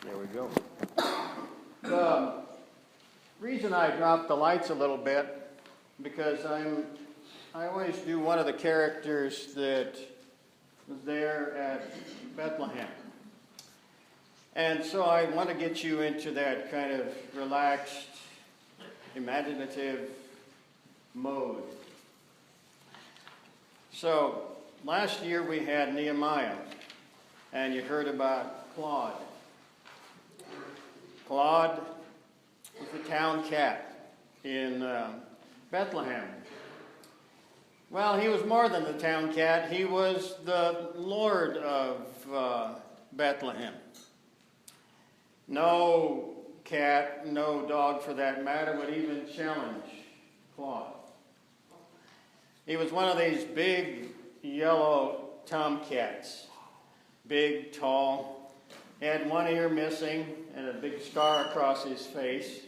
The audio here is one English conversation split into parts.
There we go. The reason I dropped the lights a little bit, because I always do one of the characters that was there at Bethlehem. And so I want to get you into that kind of relaxed, imaginative mode. So last year we had Nehemiah, and you heard about Claude. Claude was the town cat in Bethlehem. Well, he was more than the town cat. He was the Lord of Bethlehem. No cat, no dog for that matter, would even challenge Claude. He was one of these big yellow tomcats. Big, tall, had one ear missing and a big scar across his face.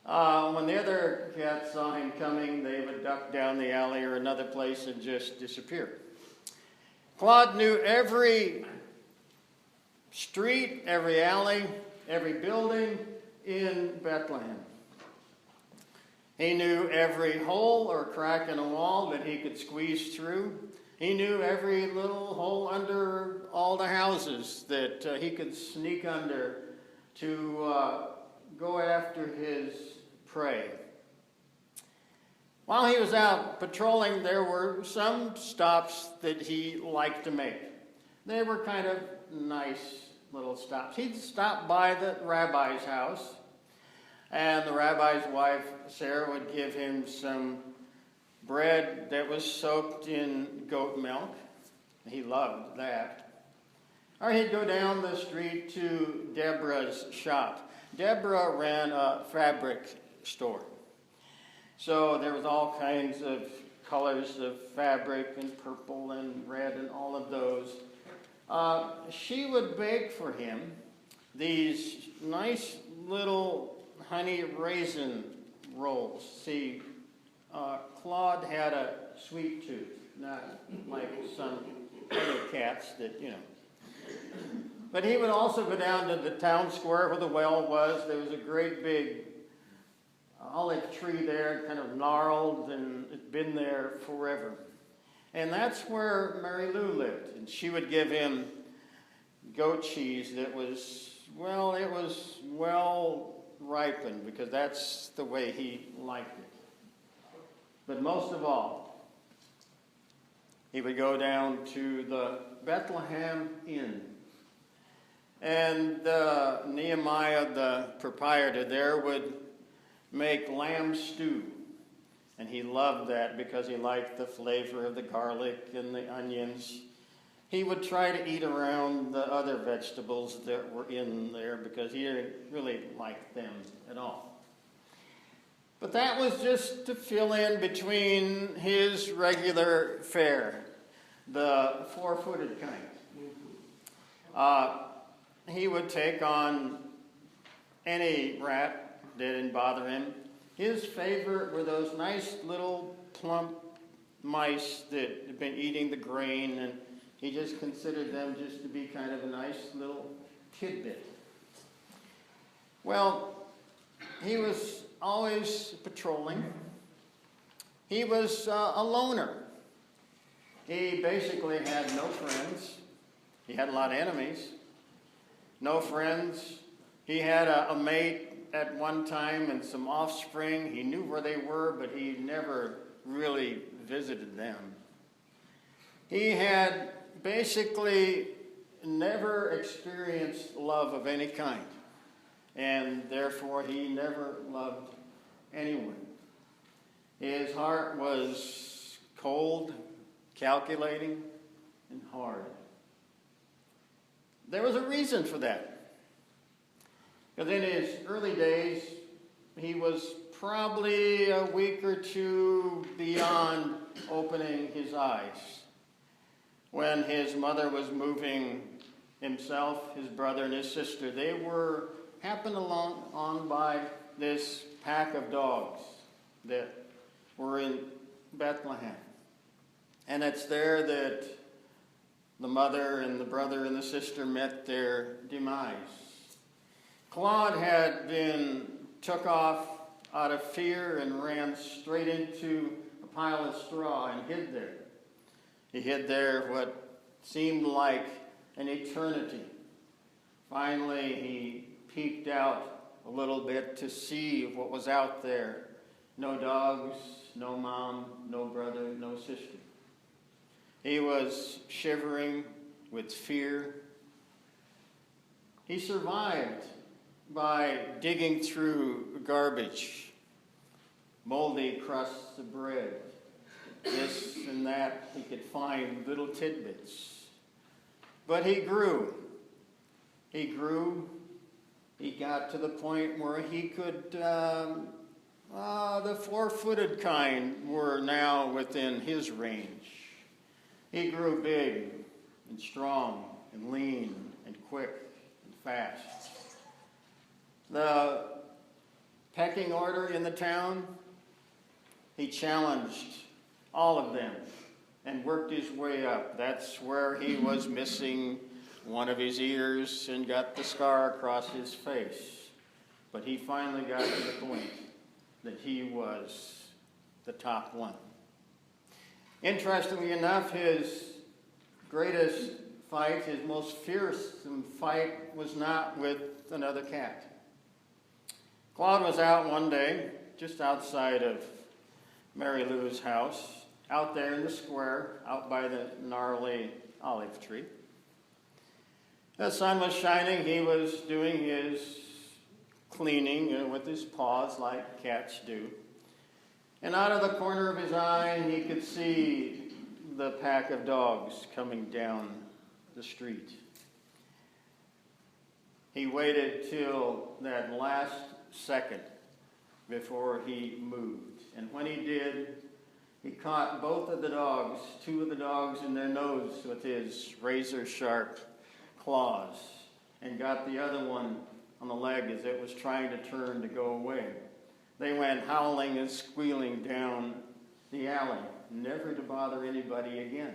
When the other cats saw him coming, they would duck down the alley or another place and just disappear. Claude knew every street, every alley, every building in Bethlehem. He knew every hole or crack in a wall that he could squeeze through. He knew every little hole under all the houses that he could sneak under to go after his prey. While he was out patrolling, there were some stops that he liked to make. They were kind of nice little stops. He'd stop by the rabbi's house, and the rabbi's wife, Sarah, would give him some bread that was soaked in goat milk. He loved that. Or he'd go down the street to Deborah's shop. Deborah ran a fabric store. So there was all kinds of colors of fabric, and purple and red and all of those. She would bake for him these nice little honey raisin rolls. See, Claude had a sweet tooth, not like some other cats that, But he would also go down to the town square where the well was. There was a great big olive tree there, kind of gnarled, and it's been there forever. And that's where Mary Lou lived. And she would give him goat cheese that was, it was well ripened, because that's the way he liked it. But most of all, he would go down to the Bethlehem Inn. And Nehemiah, the proprietor there, would make lamb stew. And he loved that because he liked the flavor of the garlic and the onions. He would try to eat around the other vegetables that were in there because he didn't really like them at all. But that was just to fill in between his regular fare, the four-footed kind. He would take on any rat that didn't bother him. His favorite were those nice little plump mice that had been eating the grain, and he just considered them just to be kind of a nice little tidbit. Well, he was always patrolling. He was a loner. He basically had no friends. He had a lot of enemies. No friends. He had a mate at one time and some offspring. He knew where they were, but he never really visited them. He had basically never experienced love of any kind, and therefore he never loved anyone. His heart was cold, calculating, and hard. There was a reason for that. Because in his early days, he was probably a week or two beyond opening his eyes when his mother was moving himself, his brother, and his sister. They happened on by this pack of dogs that were in Bethlehem. And it's there that the mother and the brother and the sister met their demise. Claude had been took off out of fear and ran straight into a pile of straw and hid there. He hid there what seemed like an eternity. Finally, he peeked out a little bit to see what was out there. No dogs, no mom, no brother, no sister. He was shivering with fear. He survived by digging through garbage, moldy crusts of bread, this and that. He could find little tidbits. But he grew. He grew. He got to the point where he could, the four-footed kind were now within his range. He grew big and strong and lean and quick and fast. The pecking order in the town, he challenged all of them and worked his way up. That's where he was missing one of his ears and got the scar across his face. But he finally got to the point that he was the top one. Interestingly enough, his greatest fight, his most fearsome fight, was not with another cat. Claude was out one day, just outside of Mary Lou's house, out there in the square, out by the gnarly olive tree. The sun was shining. He was doing his cleaning with his paws like cats do. And out of the corner of his eye, he could see the pack of dogs coming down the street. He waited till that last second before he moved. And when he did, he caught both of the dogs, two of the dogs in their nose with his razor-sharp claws, and got the other one on the leg as it was trying to turn to go away. They went howling and squealing down the alley, never to bother anybody again.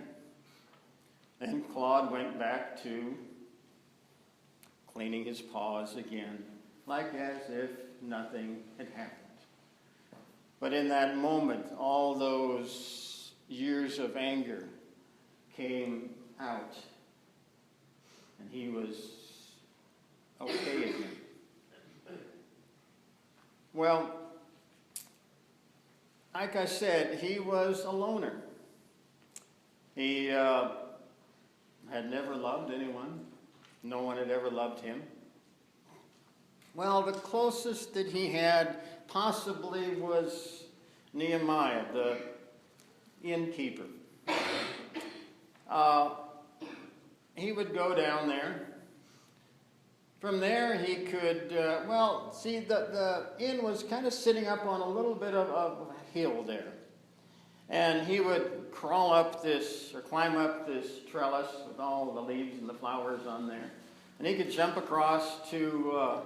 Then Claude went back to cleaning his paws again, like as if nothing had happened. But in that moment, all those years of anger came out, and he was okay again. Well, like I said, he was a loner. He had never loved anyone. No one had ever loved him. Well, the closest that he had possibly was Nehemiah, the innkeeper. He would go down there. From there, he could, the inn was kind of sitting up on a little bit of a hill there. And he would crawl up this, or climb up this trellis with all the leaves and the flowers on there. And he could jump across to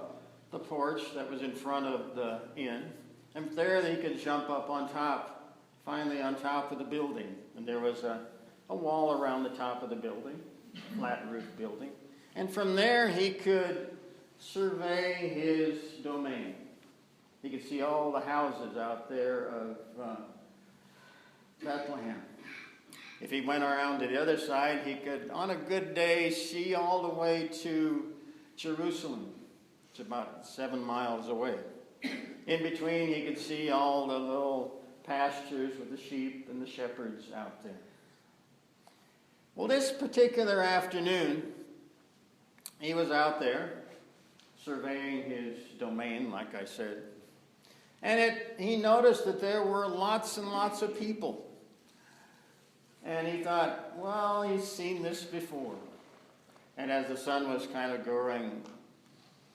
the porch that was in front of the inn. And there he could jump up on top, finally on top of the building. And there was a wall around the top of the building, flat roof building. And from there he could survey his domain. He could see all the houses out there of Bethlehem. If he went around to the other side, he could, on a good day, see all the way to Jerusalem. It's about 7 miles away. In between, he could see all the little pastures with the sheep and the shepherds out there. Well, this particular afternoon, he was out there surveying his domain, like I said. And he noticed that there were lots and lots of people. And he thought, well, he's seen this before. And as the sun was kind of going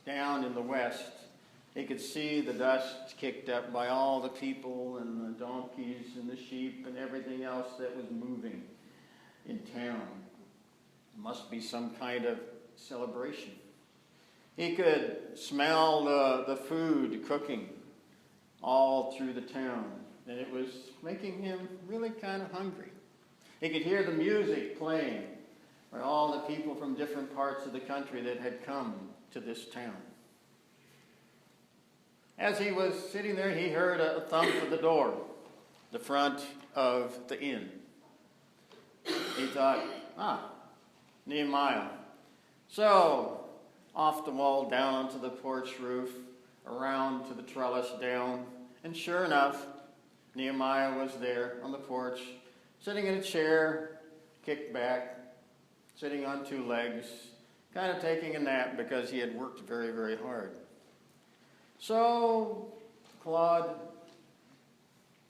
down in the west, he could see the dust kicked up by all the people and the donkeys and the sheep and everything else that was moving in town. It must be some kind of celebration. He could smell the food cooking all through the town, and it was making him really kind of hungry. He could hear the music playing by all the people from different parts of the country that had come to this town. As he was sitting there, he heard a thump at the door, the front of the inn. He thought, Nehemiah. So, off the wall, down onto the porch roof, around to the trellis down, and sure enough, Nehemiah was there on the porch, sitting in a chair, kicked back, sitting on two legs, kind of taking a nap because he had worked very, very hard. So Claude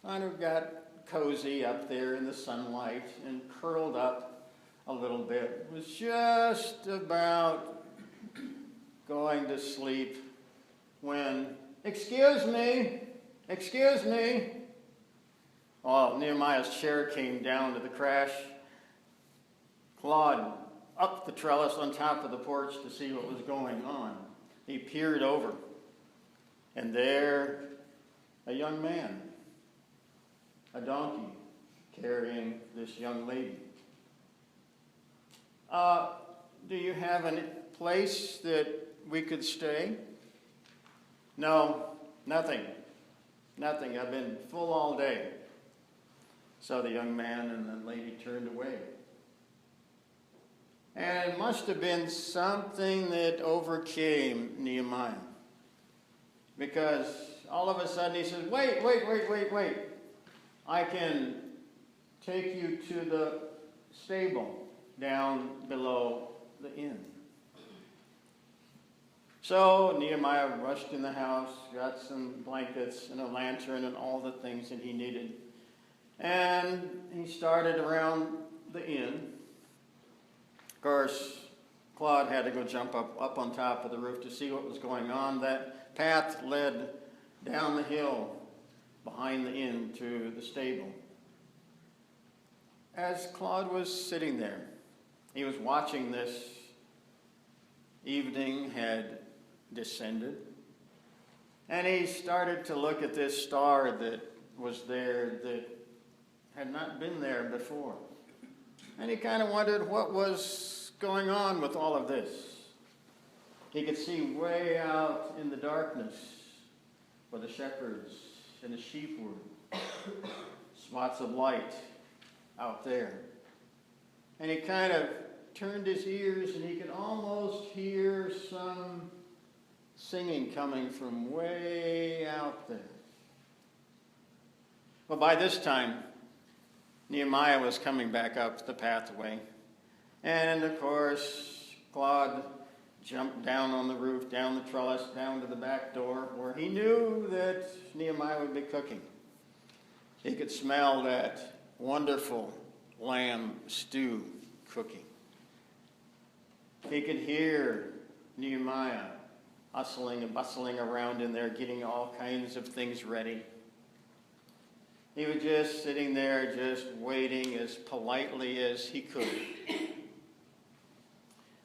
kind of got cozy up there in the sunlight and curled up a little bit. Was just about going to sleep when, excuse me. Oh, Nehemiah's chair came down to the crash. Claude up the trellis on top of the porch to see what was going on. He peered over, and there, a young man, a donkey, carrying this young lady. Do you have a place that we could stay? No, nothing. I've been full all day. So the young man and the lady turned away. And it must have been something that overcame Nehemiah. Because all of a sudden he says, wait. I can take you to the stable down below the inn. So Nehemiah rushed in the house, got some blankets and a lantern and all the things that he needed. And he started around the inn. Of course, Claude had to go jump up on top of the roof to see what was going on. That path led down the hill behind the inn to the stable. As Claude was sitting there, he was watching this. Evening had descended, and he started to look at this star that was there that had not been there before. And he kind of wondered what was going on with all of this. He could see way out in the darkness where the shepherds and the sheep were. Spots of light out there. And he kind of turned his ears and he could almost hear some singing coming from way out there. Well, by this time, Nehemiah was coming back up the pathway. And of course, Claude jumped down on the roof, down the trellis, down to the back door, where he knew that Nehemiah would be cooking. He could smell that wonderful lamb stew cooking. He could hear Nehemiah hustling and bustling around in there, getting all kinds of things ready. He was just sitting there, just waiting as politely as he could.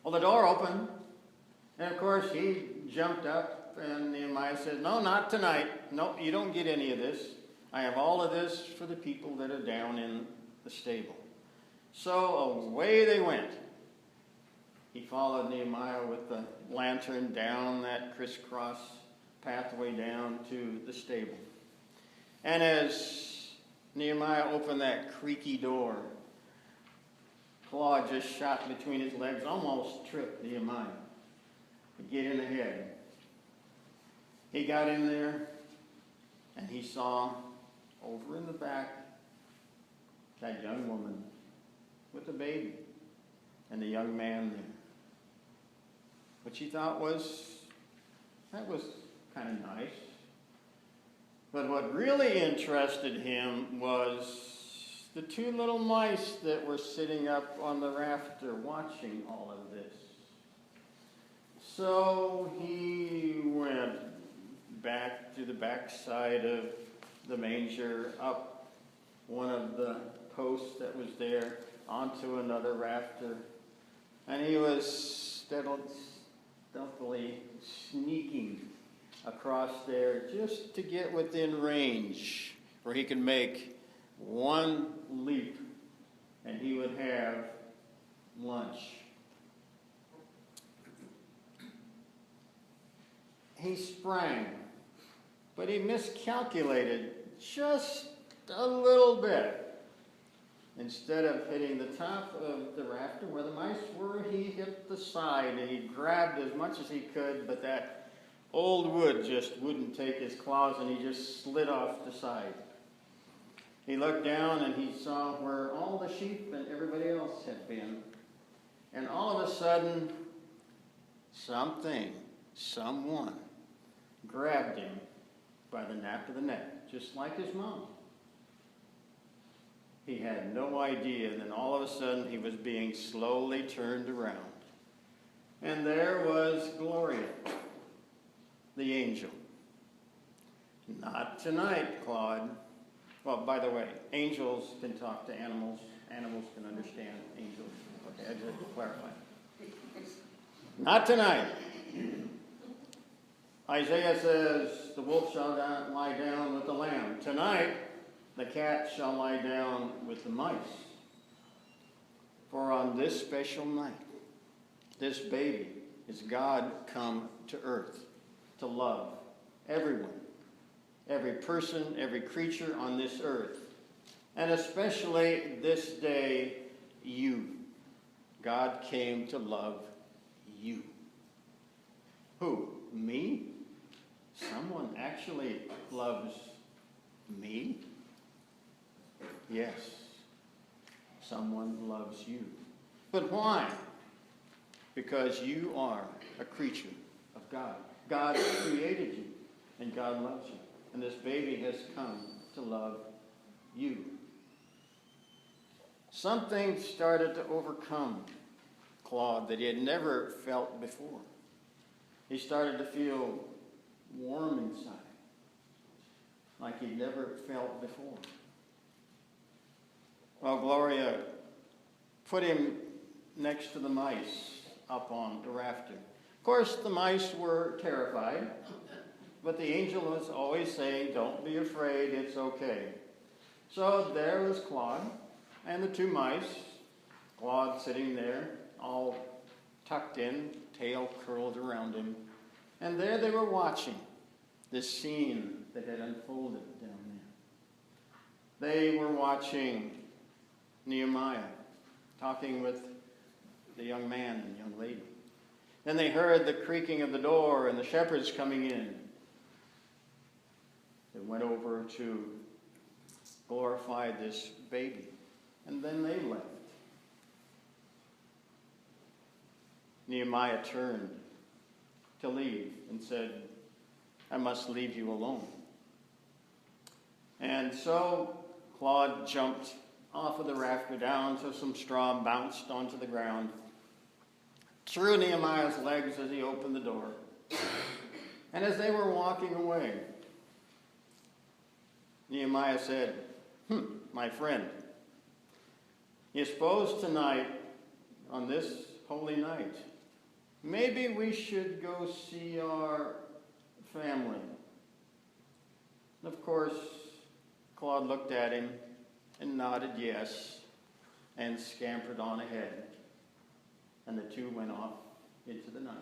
Well, the door opened, and of course he jumped up, and Nehemiah said, "No, not tonight. No, you don't get any of this. I have all of this for the people that are down in the stable." So away they went. He followed Nehemiah with the lantern down that crisscross pathway down to the stable. And as Nehemiah opened that creaky door, Claude just shot between his legs, almost tripped Nehemiah to get in ahead. He got in there, and he saw over in the back that young woman with the baby and the young man there. Which he thought was kind of nice. But what really interested him was the two little mice that were sitting up on the rafter watching all of this. So he went back to the backside of the manger, up one of the posts that was there, onto another rafter, and he was stealthily sneaking across there just to get within range where he could make one leap and he would have lunch. He sprang, but he miscalculated just a little bit. Instead of hitting the top of the rafter where the mice were, he hit the side, and he grabbed as much as he could, but that old wood just wouldn't take his claws, and he just slid off the side. He looked down, and he saw where all the sheep and everybody else had been. And all of a sudden, someone grabbed him by the nape of the neck, just like his mom. He had no idea, and then all of a sudden he was being slowly turned around. And there was Gloria, the angel. Not tonight, Claude. Well, by the way, angels can talk to animals. Animals can understand angels. Okay, I just have to clarify. Not tonight. Isaiah says, the wolf shall not lie down with the lamb. Tonight, the cat shall lie down with the mice. For on this special night, this baby is God come to earth to love everyone, every person, every creature on this earth, and especially this day, you. God came to love you. Who? Me? Someone actually loves me? Yes, someone loves you. But why? Because you are a creature of God. God created you, and God loves you. And this baby has come to love you. Something started to overcome Claude that he had never felt before. He started to feel warm inside, like he'd never felt before. Well, Gloria put him next to the mice up on the rafter. Of course, the mice were terrified, but the angel was always saying, don't be afraid, it's okay. So there was Claude and the two mice, Claude sitting there, all tucked in, tail curled around him. And there they were watching this scene that had unfolded down there. They were watching Nehemiah talking with the young man and young lady. Then they heard the creaking of the door and the shepherds coming in. They went over to glorify this baby. And then they left. Nehemiah turned to leave and said, I must leave you alone. And so Claude jumped off of the rafter down to some straw, bounced onto the ground, threw Nehemiah's legs as he opened the door. And as they were walking away, Nehemiah said, my friend, you suppose tonight, on this holy night, maybe we should go see our family. And of course, Claude looked at him and nodded yes and scampered on ahead. And the two went off into the night.